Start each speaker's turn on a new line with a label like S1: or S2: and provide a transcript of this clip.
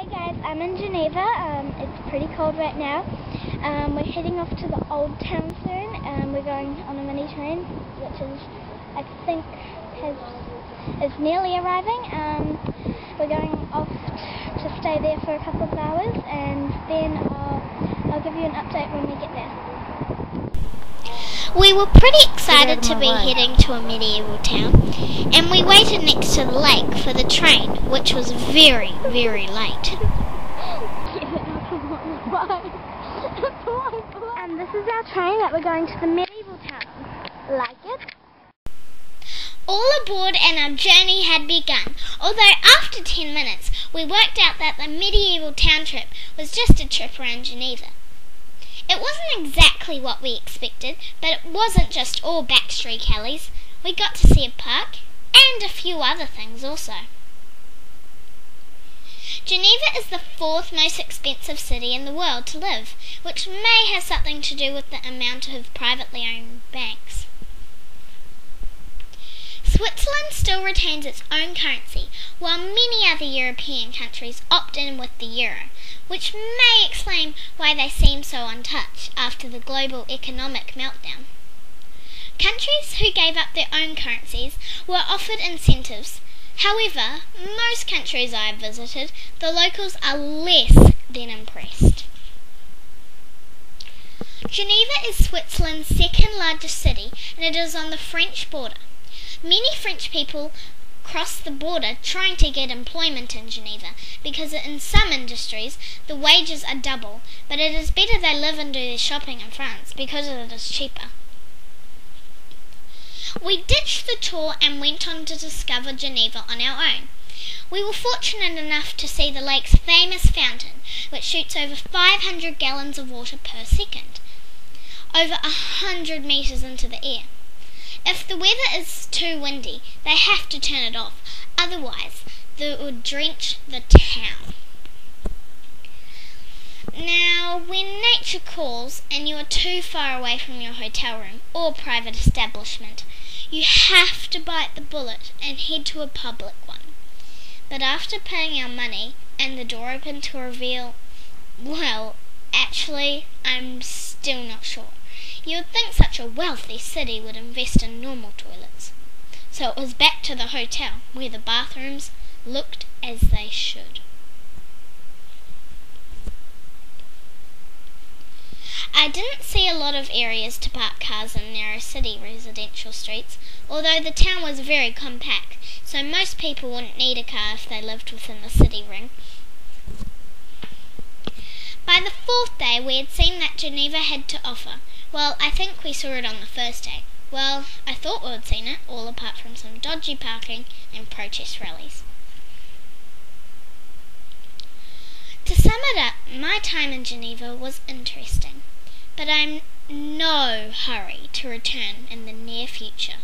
S1: Hey guys, I'm in Geneva. It's pretty cold right now. We're heading off to the old town soon. We're going on a mini train, which is, I think, is nearly arriving. We're going off to stay there for a couple of hours, and then I'll give you an update when we get there.
S2: We were pretty excited to be heading to a medieval town, and we waited next to the lake for the train, which was very, very late.
S1: And this is our train that we're going to the medieval town. Like it?
S2: All aboard and our journey had begun, although after 10 minutes we worked out that the medieval town trip was just a trip around Geneva. It wasn't exactly what we expected, but it wasn't just all backstreet alleys. We got to see a park and a few other things also. Geneva is the 4th most expensive city in the world to live, which may have something to do with the amount of privately owned banks. Switzerland still retains its own currency, while many other European countries opt in with the euro, which may explain why they seem so untouched after the global economic meltdown. Countries who gave up their own currencies were offered incentives. However, most countries I have visited, the locals are less than impressed. Geneva is Switzerland's 2nd largest city, and it is on the French border. Many French people cross the border trying to get employment in Geneva because in some industries the wages are double, but it is better they live and do their shopping in France because it is cheaper. We ditched the tour and went on to discover Geneva on our own. We were fortunate enough to see the lake's famous fountain, which shoots over 500 gallons of water per second, over 100 metres into the air. If the weather is too windy, they have to turn it off, otherwise it would drench the town. Now, when nature calls and you are too far away from your hotel room or private establishment, you have to bite the bullet and head to a public one. But after paying our money and the door opened to reveal, well, actually, I'm still not sure. You would think such a wealthy city would invest in normal toilets. So it was back to the hotel, where the bathrooms looked as they should. I didn't see a lot of areas to park cars in narrow city residential streets, although the town was very compact, so most people wouldn't need a car if they lived within the city ring. By the 4th day we had seen that Geneva had to offer. Well, I think we saw it on the 1st day. Well, I thought we had seen it, all apart from some dodgy parking and protest rallies. To sum it up, my time in Geneva was interesting, but I'm in no hurry to return in the near future.